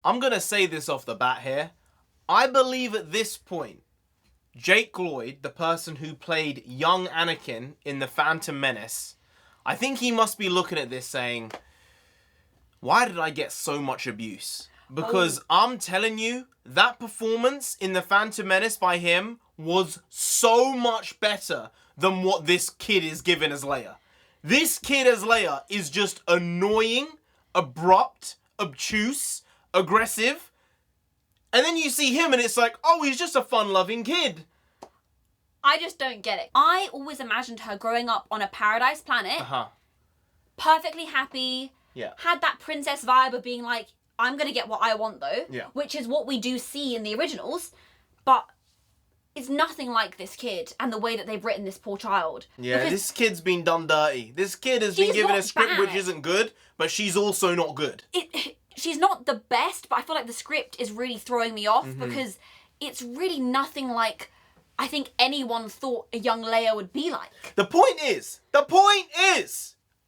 I'm going to say this off the bat here. I believe at this point, Jake Lloyd, the person who played young Anakin in The Phantom Menace, I think he must be looking at this saying, why did I get so much abuse? Because I'm telling you, that performance in The Phantom Menace by him was so much better than what this kid is given as Leia. This kid as Leia is just annoying, abrupt, obtuse, aggressive. And then you see him and it's like, oh, he's just a fun-loving kid. I just don't get it. I always imagined her growing up on a paradise planet. Perfectly happy. Yeah. Had that princess vibe of being like, I'm going to get what I want though. Yeah. Which is what we do see in the originals. But it's nothing like this kid and the way that they've written this poor child. Yeah, because this kid's been done dirty. This kid has been given a script which isn't good, but she's also not good. She's not the best, but I feel like the script is really throwing me off because it's really nothing like I think anyone thought a young Leia would be like. The point is,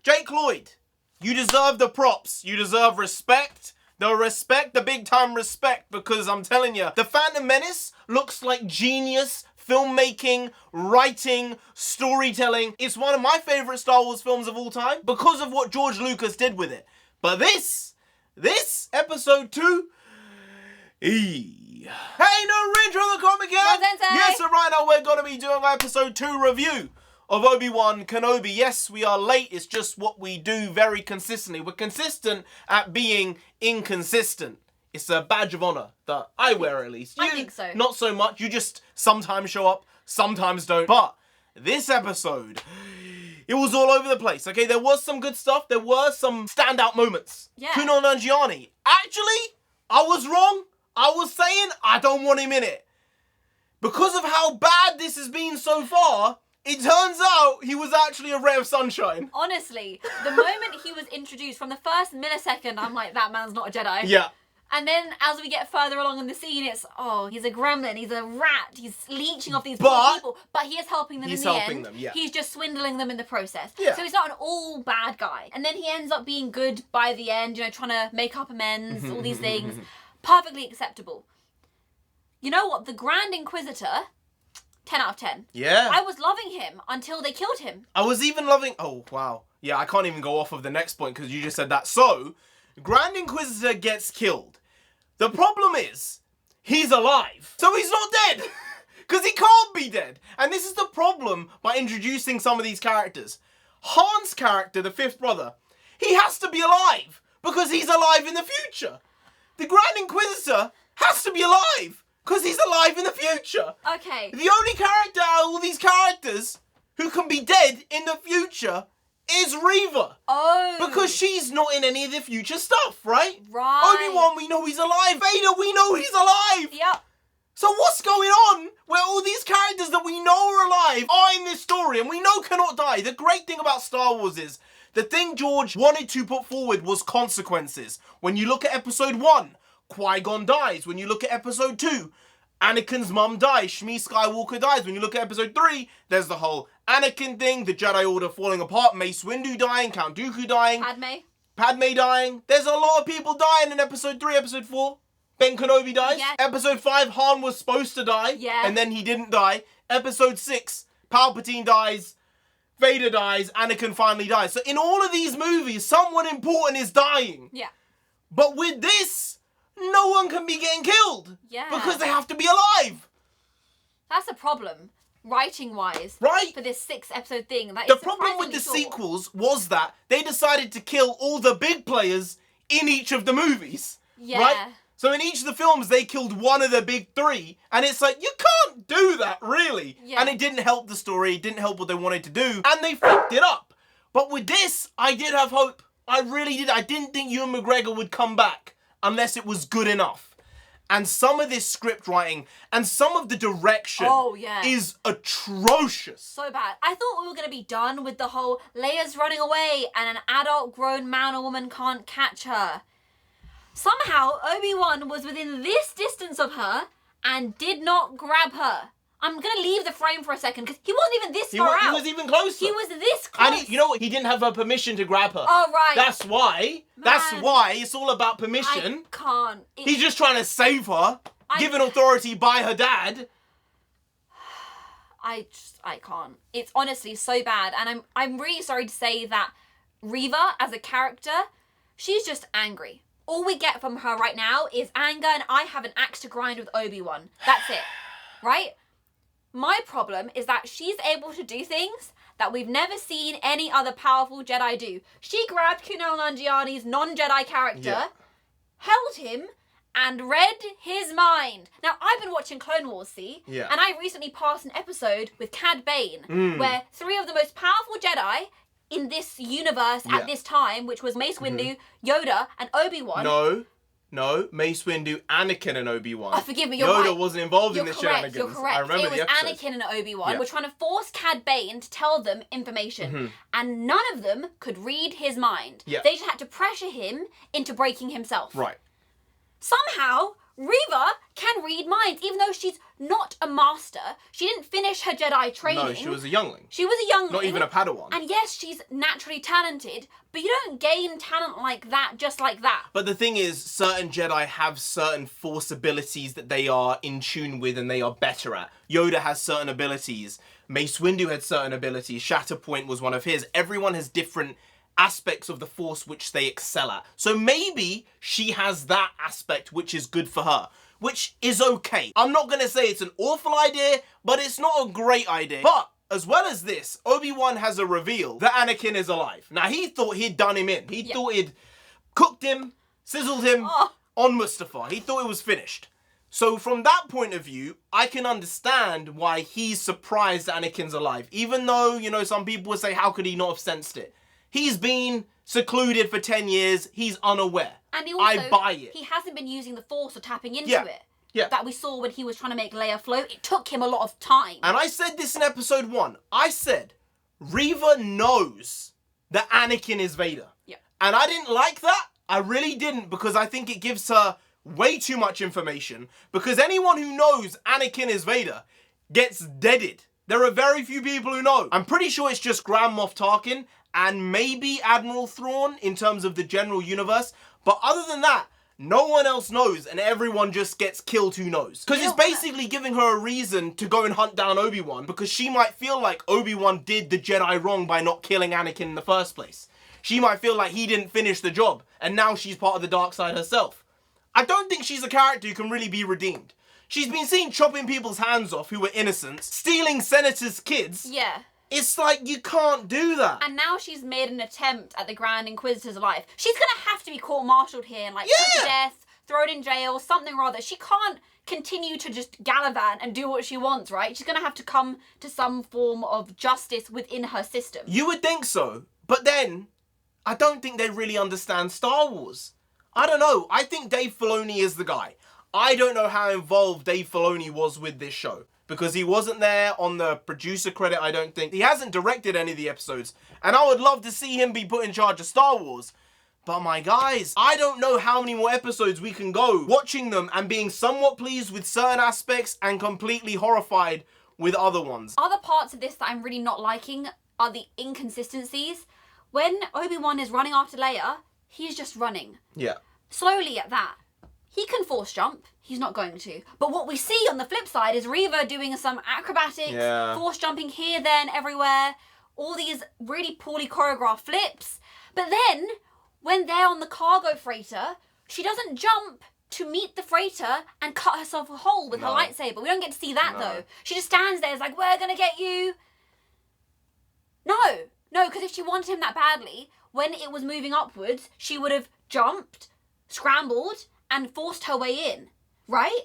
Jake Lloyd, you deserve the props. You deserve respect. The big time respect, because I'm telling you, The Phantom Menace looks like genius filmmaking, writing, storytelling. It's one of my favorite Star Wars films of all time because of what George Lucas did with it. But this episode 2, Hey, NarendraTheComic here! NONSENSEI! Yes, so right now we're going to be doing our episode 2 review of Obi Wan Kenobi. Yes, we are late. It's just what we do very consistently. We're consistent at being inconsistent. It's a badge of honor that I wear, at least. I think so. Not so much. You just sometimes show up, sometimes don't. But this episode, it was all over the place. Okay, there was some good stuff. There were some standout moments. Yeah. Kuno Nanjiani. Actually, I was wrong. I was saying I don't want him in it. Because of how bad this has been so far, it turns out he was actually a ray of sunshine. Honestly, the moment he was introduced, from the first millisecond, I'm like, that man's not a Jedi. Yeah. And then as we get further along in the scene, it's, oh, he's a gremlin, he's a rat, he's leeching off these poor people. But he is helping them in the end. Yeah. He's just swindling them in the process. Yeah. So he's not an all bad guy. And then he ends up being good by the end, you know, trying to make up amends, all these things. Perfectly acceptable. You know what? The Grand Inquisitor, 10 out of 10. Yeah. I was loving him until they killed him. I was even loving... Oh, wow. Yeah, I can't even go off of the next point because you just said that. So, Grand Inquisitor gets killed. The problem is, he's alive. So he's not dead. Because he can't be dead. And this is the problem by introducing some of these characters. Han's character, the fifth brother, he has to be alive. Because he's alive in the future. The Grand Inquisitor has to be alive. Because he's alive in the future. Okay. The only character out of all these characters who can be dead in the future is Reva. Oh. Because she's not in any of the future stuff, right? Right. Obi-Wan, we know he's alive. Vader, we know he's alive. Yep. So what's going on where all these characters that we know are alive are in this story and we know cannot die? The great thing about Star Wars is the thing George wanted to put forward was consequences. When you look at episode 1, Qui-Gon dies. When you look at episode 2, Anakin's mum dies. Shmi Skywalker dies. When you look at episode 3, there's the whole Anakin thing, the Jedi Order falling apart, Mace Windu dying, Count Dooku dying. Padme dying. There's a lot of people dying in episode 3, episode 4. Ben Kenobi dies. Yeah. Episode 5, Han was supposed to die. Yeah. And then he didn't die. Episode 6, Palpatine dies. Vader dies. Anakin finally dies. So in all of these movies, someone important is dying. Yeah. But with this, no one can be getting killed. Yeah. Because they have to be alive. That's a problem, writing-wise. Right. For this 6-episode thing. That The is problem with the surprisingly short. sequels was that they decided to kill all the big players in each of the movies. Yeah. Right? So in each of the films, they killed one of the big 3. And it's like, you can't do that, really. Yeah. And it didn't help the story. It didn't help what they wanted to do. And they fucked it up. But with this, I did have hope. I really did. I didn't think Ewan McGregor would come back unless it was good enough. And some of this script writing and some of the direction is atrocious. So bad. I thought we were going to be done with the whole Leia's running away and an adult grown man or woman can't catch her. Somehow, Obi-Wan was within this distance of her and did not grab her. I'm gonna leave the frame for a second because he wasn't even this far out. He was even closer. He was this close. And you know what? He didn't have her permission to grab her. Oh, right. That's why. Man. That's why. It's all about permission. I can't. He's just trying to save her, given authority by her dad. I can't. It's honestly so bad, and I'm really sorry to say that Reva as a character, she's just angry. All we get from her right now is anger, and I have an axe to grind with Obi-Wan. That's it, right? My problem is that she's able to do things that we've never seen any other powerful Jedi do. She grabbed Kumail Nanjiani's non-Jedi character, held him, and read his mind. Now, I've been watching Clone Wars, see? Yeah. And I recently passed an episode with Cad Bane, where 3 of the most powerful Jedi in this universe at this time, which was Mace Windu, Yoda, and Obi-Wan. No, Mace Windu, Anakin, and Obi-Wan. Oh, forgive me, you're Yoda right. wasn't involved in You're this correct, shenanigans. You're correct. I remember it was the episode. Anakin and Obi-Wan were trying to force Cad Bane to tell them information. And none of them could read his mind. Yeah. They just had to pressure him into breaking himself. Right. Somehow, Reva can read minds, even though she's not a master. She didn't finish her Jedi training. No, she was a youngling. She was a youngling. Not even a Padawan. And yes, she's naturally talented, but you don't gain talent like that just like that. But the thing is, certain Jedi have certain Force abilities that they are in tune with and they are better at. Yoda has certain abilities. Mace Windu had certain abilities. Shatterpoint was one of his. Everyone has different aspects of the Force which they excel at. So maybe she has that aspect which is good for her, which is okay. I'm not going to say it's an awful idea, but it's not a great idea. But as well as this, Obi-Wan has a reveal that Anakin is alive. Now, he thought he'd done him in. He thought he'd cooked him, sizzled him on Mustafar. He thought it was finished. So from that point of view, I can understand why he's surprised that Anakin's alive. Even though, you know, some people would say, how could he not have sensed it? He's been secluded for 10 years. He's unaware. And he also, I buy it. He hasn't been using the Force or tapping into it. Yeah. That we saw when he was trying to make Leia float. It took him a lot of time. And I said this in episode 1. I said, Reva knows that Anakin is Vader. Yeah. And I didn't like that. I really didn't, because I think it gives her way too much information. Because anyone who knows Anakin is Vader gets deaded. There are very few people who know. I'm pretty sure it's just Grand Moff Tarkin and maybe Admiral Thrawn in terms of the general universe. But other than that, no one else knows, and everyone just gets killed who knows. Because it's basically giving her a reason to go and hunt down Obi-Wan, because she might feel like Obi-Wan did the Jedi wrong by not killing Anakin in the first place. She might feel like he didn't finish the job, and now she's part of the dark side herself. I don't think she's a character who can really be redeemed. She's been seen chopping people's hands off who were innocent, stealing senators' kids. Yeah. It's like, you can't do that. And now she's made an attempt at the Grand Inquisitor's life. She's going to have to be court-martialed here and, like, put to death, thrown in jail, something or other. She can't continue to just gallivant and do what she wants, right? She's going to have to come to some form of justice within her system. You would think so. But then, I don't think they really understand Star Wars. I don't know. I think Dave Filoni is the guy. I don't know how involved Dave Filoni was with this show, because he wasn't there on the producer credit, I don't think. He hasn't directed any of the episodes, and I would love to see him be put in charge of Star Wars. But my guys, I don't know how many more episodes we can go watching them and being somewhat pleased with certain aspects and completely horrified with other ones. Other parts of this that I'm really not liking are the inconsistencies. When Obi-Wan is running after Leia, he's just running. Yeah. Slowly at that. He can force jump. He's not going to. But what we see on the flip side is Reva doing some acrobatics, force jumping here, then, everywhere. All these really poorly choreographed flips. But then, when they're on the cargo freighter, she doesn't jump to meet the freighter and cut herself a hole with her lightsaber. We don't get to see that, though. She just stands there, is like, we're going to get you. No, because if she wanted him that badly, when it was moving upwards, she would have jumped, scrambled, and forced her way in, right?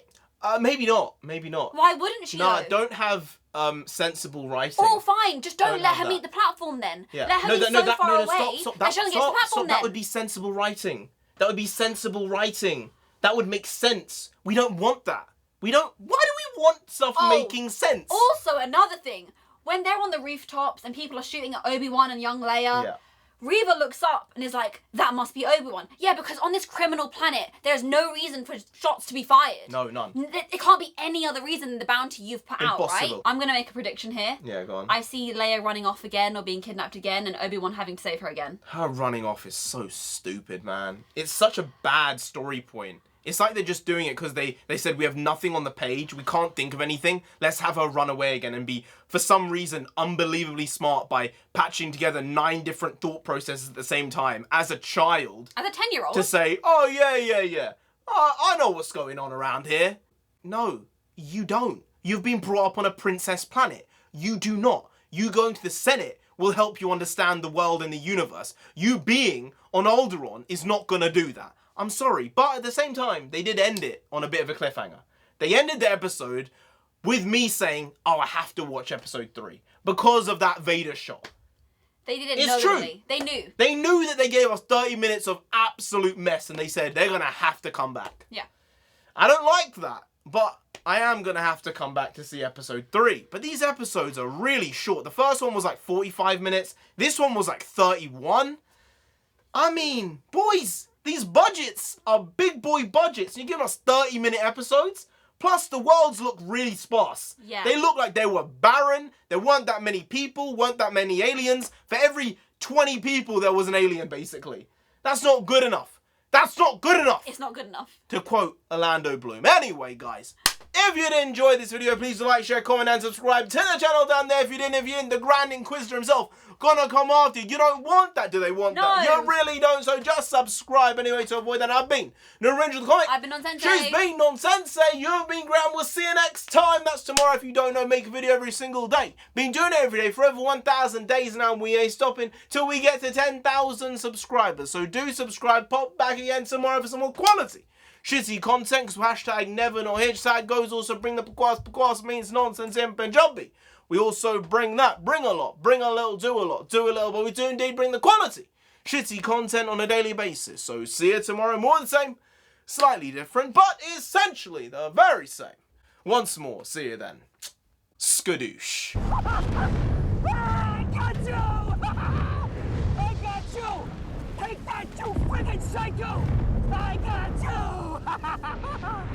Maybe not. Maybe not. Why wouldn't she? No, don't have sensible writing. Oh, fine. Just don't let her meet the platform then. Yeah. Let her be so far away stop. that she doesn't get to the platform then. That would be sensible writing. That would be sensible writing. That would make sense. We don't want that. We don't. Why do we want stuff making sense? Also, another thing. When they're on the rooftops and people are shooting at Obi-Wan and young Leia, Reva looks up and is like, that must be Obi-Wan. Yeah, because on this criminal planet, there's no reason for shots to be fired. No, none. It can't be any other reason than the bounty you've put out, right? I'm going to make a prediction here. Yeah, go on. I see Leia running off again or being kidnapped again and Obi-Wan having to save her again. Her running off is so stupid, man. It's such a bad story point. It's like they're just doing it because they said we have nothing on the page, we can't think of anything, let's have her run away again and be, for some reason, unbelievably smart by patching together 9 different thought processes at the same time as a child. As a 10-year-old? To say, oh yeah. I know what's going on around here. No, you don't. You've been brought up on a princess planet. You do not. You going to the Senate will help you understand the world and the universe. You being on Alderaan is not going to do that. I'm sorry, but at the same time, they did end it on a bit of a cliffhanger. They ended the episode with me saying, oh, I have to watch episode 3 because of that Vader shot. They did it It's knowingly. true. They knew. They knew that they gave us 30 minutes of absolute mess and they said they're going to have to come back. Yeah. I don't like that, but I am going to have to come back to see episode 3. But these episodes are really short. The first one was like 45 minutes. This one was like 31. I mean, boys, these budgets are big boy budgets. You give us 30-minute episodes. Plus, the worlds look really sparse. Yeah. They look like they were barren. There weren't that many people, weren't that many aliens. For every 20 people, there was an alien, basically. That's not good enough. That's not good enough. It's not good enough. To quote Orlando Bloom. Anyway, guys, if you did enjoy this video, please like, share, comment, and subscribe to the channel down there. If you didn't, the Grand Inquisitor himself gonna come after you. You don't want that. Do they want that? You really don't. So just subscribe anyway to avoid that. I've been NarendraTheComic. I've been NONSENSEI. She's been NONSENSEI. You've been Graham. We'll see you next time. That's tomorrow. If you don't know, make a video every single day. Been doing it every day for over 1,000 days now, and we ain't stopping till we get to 10,000 subscribers. So do subscribe. Pop back again tomorrow for some more quality shitty content, because hashtag never nor hashtag goes also bring the pakwas means nonsense in Punjabi. We also bring that, bring a lot, bring a little, do a lot, do a little, but we do indeed bring the quality shitty content on a daily basis. So see you tomorrow, more the same, slightly different, but essentially the very same. Once more, see you then. Skadoosh. I got you! I got you! Take that, you freaking psycho! I got you!